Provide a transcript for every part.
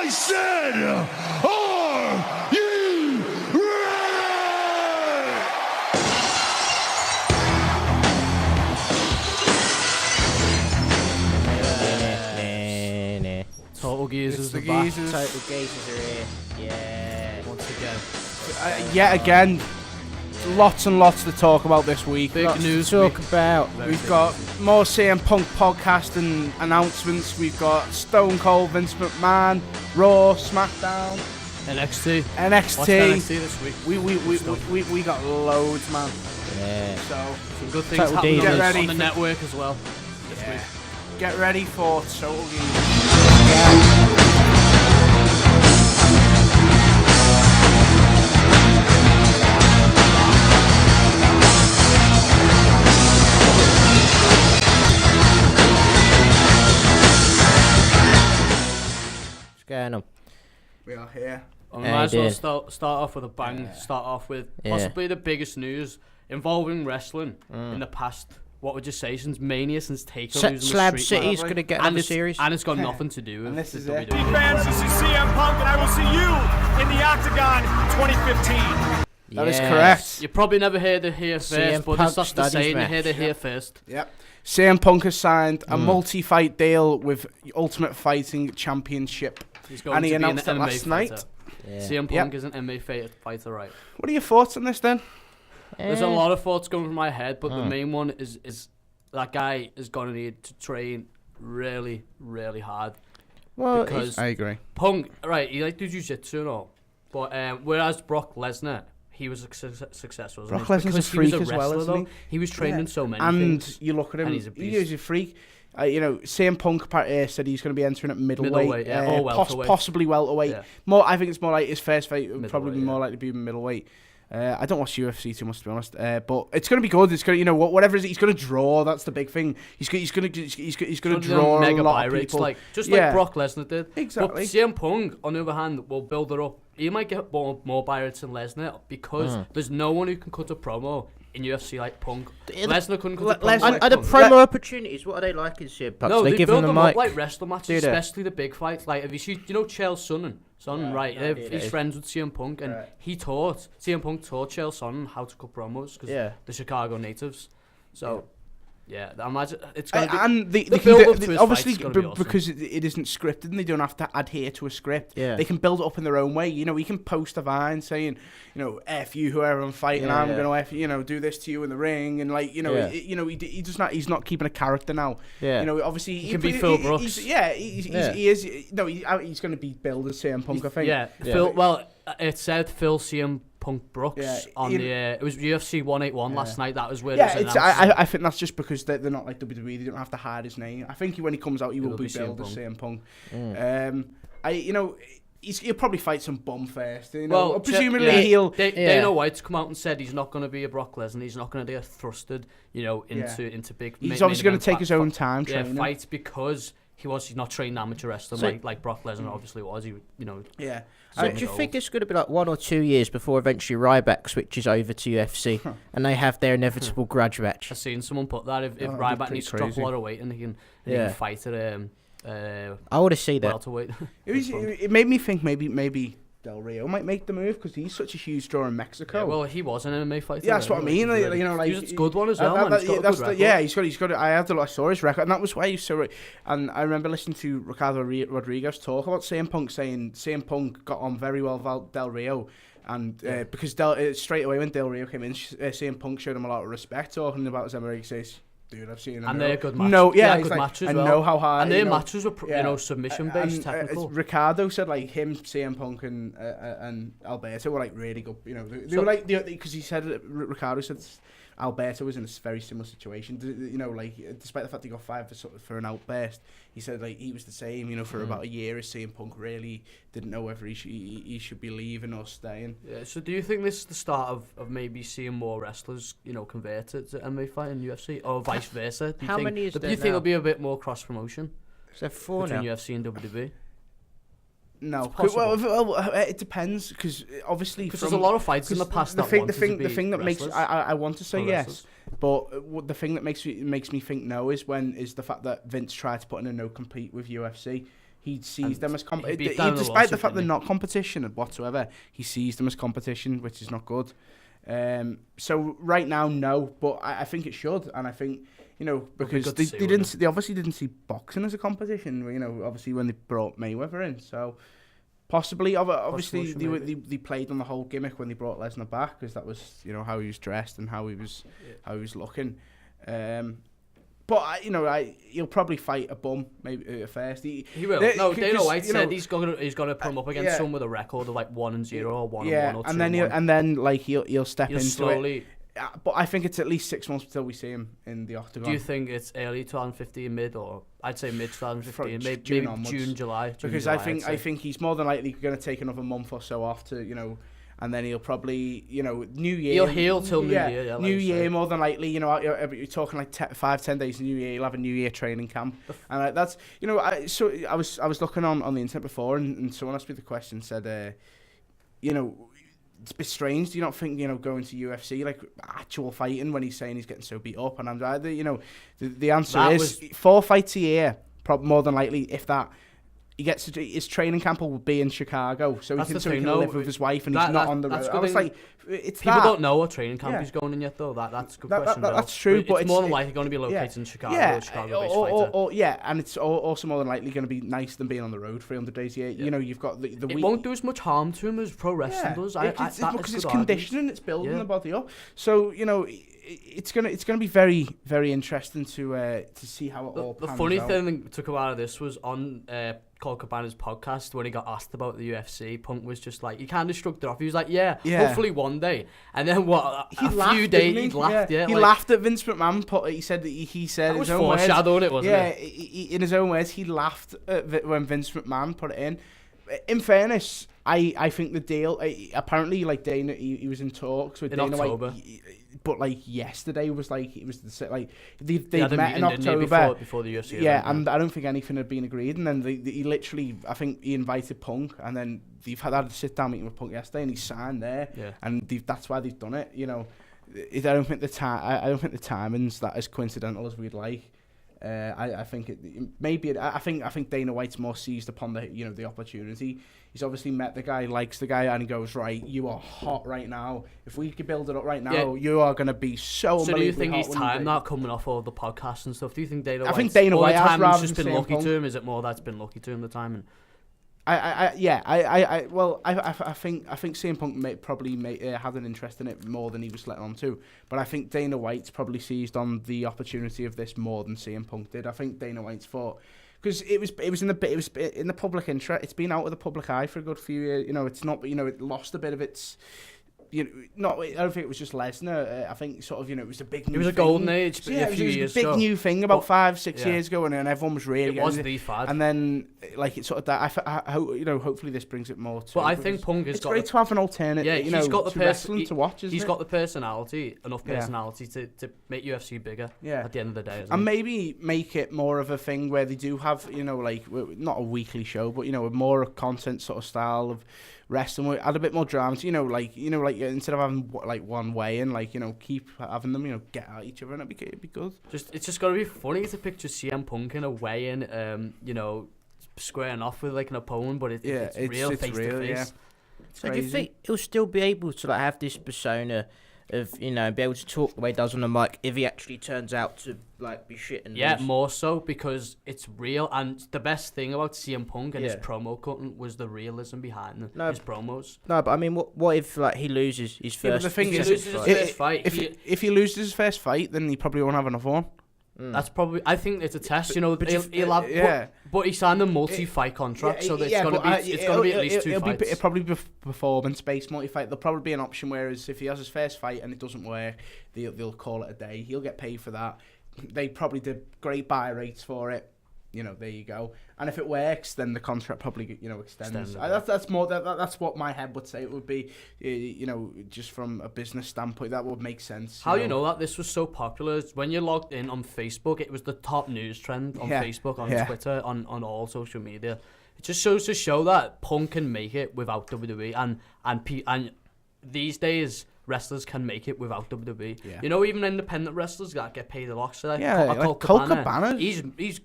I said, are you ready? Total Geezers the are back. Geezers. Total Geezers are here. Yeah. Once again. Yet again, lots and lots to talk about this week. Big Lots news to week. talk about. We've got more CM Punk podcast and announcements. We've got Stone Cold, Vince McMahon, Raw, SmackDown, NXT. NXT. What's NXT this week? We got loads, man. Yeah. So Some good things Total happening Get on ready the for- network as well this yeah. week. Get ready for Total Geezers. What's going on? We are here. And we How might you as well doing? start off with a bang. Start off with Yeah. possibly the biggest news involving wrestling in the past. What would you say since Mania, since Takeover? Slab City's going to get another series. And it's got nothing to do with And this the is it. WWE. Fans, this is CM Punk, and I will see you in the Octagon 2015. That is correct. You probably never heard it here first, CM but Punk it's not the studies saying. You match. heard it here first. Yep. CM Punk has signed a multi-fight deal with Ultimate Fighting Championship. He's going And he to be an announced it MMA last fighter. night. Yeah. CM Punk is an MMA fighter, right? What are your thoughts on this then? There's a lot of thoughts going through my head, but the main one is that guy is going to need to train really, really hard. Well, Because I agree. Punk, right, he like do jiu-jitsu and all, but whereas Brock Lesnar, he was successful. wasn't Brock he? Lesnar's a Because he was freak as well, wrestler, isn't he? though. He was trained Yeah. in so many And things. you look at him, and he's a he's beast. a freak. CM Punk said he's going to be entering at middleweight, Middleweight, yeah, or welterweight. possibly welterweight. Yeah. I think it's more like his first fight would probably be Middleweight, more likely to be middleweight. I don't watch UFC too much, to be honest, but it's going to be good. It's going to, whatever it is, he's going to draw. That's the big thing. He's going to draw mega a lot buy of rates, people. like Yeah. Brock Lesnar did. Exactly. But CM Punk, on the other hand, will build it up. He might get more buy rates than Lesnar because there's no one who can cut a promo in UFC like Punk. Lesnar couldn't cut a promo. Lesnar- like and the Punk. promo opportunities, what are they like in CM Punk? No, they they give build him them a up mic. like wrestling matches, Do they? especially the big fights. Like if you see, Chael Sonnen, right? He's friends with CM Punk, and Right. CM Punk taught Chael Sonnen how to cut promos because the Chicago natives. So yeah, I imagine it's gonna be. And the build-up to his obviously fight's gonna be awesome. because it isn't scripted and they don't have to adhere to a script. Yeah. They can build it up in their own way. He can post a vine saying, F you whoever I'm fighting, I'm gonna F do this to you in the ring, and he does not. He's not keeping a character now. Yeah. Obviously He can be Phil Brooks. He is. No, he's going to be billed as CM Punk. I think. Yeah, Phil. Well, it said Phil CM Punk Brooks Yeah, on the. It was UFC 181 last night. That was where Yeah, it was it's, announced. I think that's just because they're not like WWE. They don't have to hide his name. I think when he comes out, he will be billed as CM Punk. He'll probably fight some bum first. Well, presumably he'll. Dana White's come out and said he's not going to be a Brock Lesnar. He's not going to get thrusted, into big. He's obviously going to take his own time training. Fights because he's not trained amateur wrestler like Brock Lesnar obviously was. Yeah. So do you think it's going to be like 1 or 2 years before eventually Ryback switches over to UFC and they have their inevitable grudge match? I've seen someone put that if that'd be Ryback pretty needs to drop a crazy. lot of weight and he can fight at I want to see that. welterweight. It made me think maybe Del Rio might make the move because he's such a huge draw in Mexico. Yeah, well, he was an MMA fighter. Yeah, that's what I mean. He's a good one as well. Man. He's got a good record. Yeah, he's got. I saw his record, and that was why he's so. And I remember listening to Ricardo Rodriguez talk about CM Punk, saying CM Punk got on very well with Del Rio, and because straight away when Del Rio came in, CM Punk showed him a lot of respect, talking about his MMA. He says, "Dude, I've seen him." And they're good matches. No, yeah, good like, matches. I well. know how hard. And their matches were, submission based, technical. Ricardo said like him, CM Punk, and Alberto were like really good. They were like because he said Ricardo said Alberto was in a very similar situation. Despite the fact he got 5 for an outburst, he said like he was the same. For about a year, as CM Punk really didn't know whether he should be leaving or staying. Yeah. So do you think this is the start of maybe seeing more wrestlers, convert to MMA fight in UFC, or vice versa? Do you many is Do there you think now? there'll be a bit more cross promotion Is there 4 between now? UFC and WWE? No, It's possible. well, it depends because obviously Because there's a lot of fights in the past that wanted to be the thing that makes wrestlers. I want to say Or yes, wrestlers. but the thing that makes me think no is the fact that Vince tried to put in a no compete with UFC. he sees them as despite the fact they're not competition whatsoever, he sees them as competition, which is not good. So right now, no, but I think it should, and I think, you know, because they obviously didn't see boxing as a competition, you know, obviously when they brought Mayweather in, so possibly, obviously they played on the whole gimmick when they brought Lesnar back, because that was, you know, how he was dressed and how he was looking. But he'll probably fight a bum maybe first. He will. No, Dana White said he's gonna put him up against someone with a record of like 1-0 or 1-1 or 2-1. and then like he'll step into slowly. it. But I think it's at least 6 months until we see him in the octagon. Do you think it's early 2015, mid, or I'd say mid 2015, maybe June, July? Because I think he's more than likely going to take another month or so off to, you know, and then he'll probably, you know, New Year. He'll heal till New Year. Yeah, New Year, more than likely, you know, you're talking like 5-10 days of New Year. He'll have a New Year training camp, and that's, you know, I was looking on the internet before, and someone asked me the question, said, you know, it's a bit strange. Do you not think, you know, going to UFC, like actual fighting, when he's saying he's getting so beat up? And I'm like, you know, the answer is 4 fights a year, more than likely, if that. He gets his training camp will be in Chicago, so he can live with his wife, and he's not on the road. I was like, it's people don't know what training camp he's going in yet, though. That's a good question. That's true, but it's more than likely going to be located in Chicago. And it's also more than likely going to be nicer than being on the road 300 days a year. You know, you've got the week. It won't do as much harm to him as pro wrestling does. Because it's conditioning, it's building the body up. So, you know, it's gonna be very, very interesting to see how it all pans out. The funny thing that took a while of this was on Colt Cabana's podcast, when he got asked about the UFC, Punk was just like, he kind of shrugged it off. He was like, yeah, hopefully one day. And then a few days he laughed. Yeah, he laughed at Vince McMahon. He said that was foreshadowing it, wasn't it? Yeah, in his own words, he laughed at when Vince McMahon put it in. In fairness, I think the deal, apparently, like Dana, he was in talks with Dana October. White, but like yesterday was like, it was like they met in October before the UFC. Yeah, and I don't think anything had been agreed. And then he literally, I think he invited Punk, and then they've had a sit down meeting with Punk yesterday, and he signed there. Yeah, and that's why they've done it. You know, I don't think the timing's that as coincidental as we'd like. I think I think Dana White's more seized upon the opportunity. He's obviously met the guy, likes the guy, and he goes, right, you are hot right now. If we could build it up right now, you are going to be so. So do you think he's timed that coming off all the podcasts and stuff? Do you think Dana White? I think Dana White has rather just been lucky to him. Is it more that's been lucky to him, the timing? I think CM Punk probably had an interest in it more than he was letting on to, but I think Dana White's probably seized on the opportunity of this more than CM Punk did. I think Dana White's thought, because it was in the public interest. It's been out of the public eye for a good few years. You know, it's not. You know, it lost a bit of its. I don't think it was just Lesnar. I think sort of, it was a big new It was thing. A golden age a few years ago. It was a big new thing about 5-6 years ago, and everyone was really... It was the fad. And then, like, it sort of that. I hope, hopefully this brings it more to... But I think Punk has got... It's great to have an alternate, he's got the wrestling to watch, isn't it? He's got the personality, enough personality to make UFC bigger at the end of the day, and maybe make it more of a thing where they do have, like, not a weekly show, but, a more content sort of style of wrestling, add a bit more drama, like instead of having like one way in, like, keep having them, get at each other, and it'd be good. It's just gotta be funny to picture CM Punk in a weigh in, squaring off with like an opponent, but it's real face to face. Yeah. So do you think he'll still be able to like have this persona of, be able to talk the way he does on the mic if he actually turns out to like be shit and lose? More so, because it's real, and the best thing about CM Punk and his promo cutting was the realism behind his promos. No, but I mean, what if like he loses his first? The thing is, if he loses his first fight, then he probably won't have another one. That's probably. I think it's a test. He'll have. But he signed a multi-fight contract, so it's gonna be at least 2 fights. It'll probably be performance-based multi-fight. There'll probably be an option whereas if he has his first fight and it doesn't work, they'll call it a day. He'll get paid for that. They probably did great buy rates for it. There you go. And if it works, then the contract probably extends. That's what my head would say. It would be, just from a business standpoint, that would make sense. How you know that this was so popular is when you logged in on Facebook, it was the top news trend on Facebook, on Twitter, on all social media. It just shows to show that Punk can make it without WWE, and these days wrestlers can make it without WWE. Yeah. You know, even independent wrestlers that get paid a lot. So like, like Colt Cabana. He's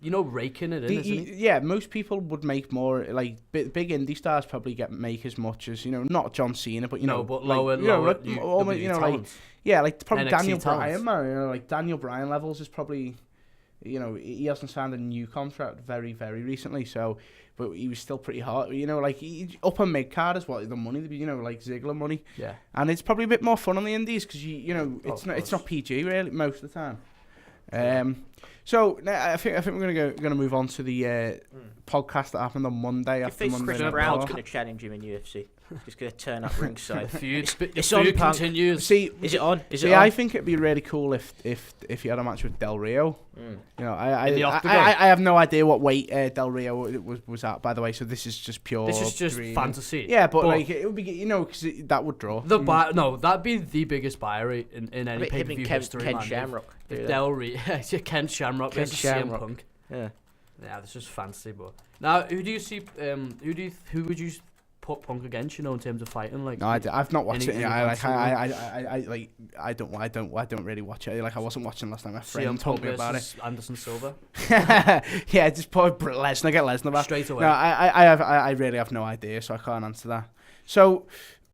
raking it in, isn't he? Yeah, most people would make more, like, big indie stars probably make as much as, not John Cena, but, but like, lower, like, yeah, like, probably NXT Daniel talents. Bryan, man, like, Daniel Bryan levels is probably, he hasn't signed a new contract very, very recently, so, but he was still pretty hot, like, upper mid-card is what the money, like Ziggler money. Yeah. And it's probably a bit more fun on the indies, because, it's not PG, really, most of the time. So I think we're gonna move on to the podcast that happened on Monday. After Monday Chris Brown's gonna challenge him in UFC. He's gonna turn up ringside. It's on. Continues. See, is it on? I think it'd be really cool if he had a match with Del Rio. I have no idea what weight Del Rio was at, by the way. So this is just pure. This is just fantasy. Yeah, but like it would be, because that would draw. That'd be the biggest buy rate in any pay-per-view history. Ken Shamrock. Del Rio, Ken Shamrock. Ken Shamrock. Punk. Yeah. Yeah, this is fantasy, but now who do you see? Who would you put Punk against? In terms of fighting, like. No, I've not watched it. I don't really watch it. Like I wasn't watching last time. My friend told me about it. Anderson Silva. Yeah, just put Lesnar. Get Lesnar back straight away. No, I really have no idea, so I can't answer that. So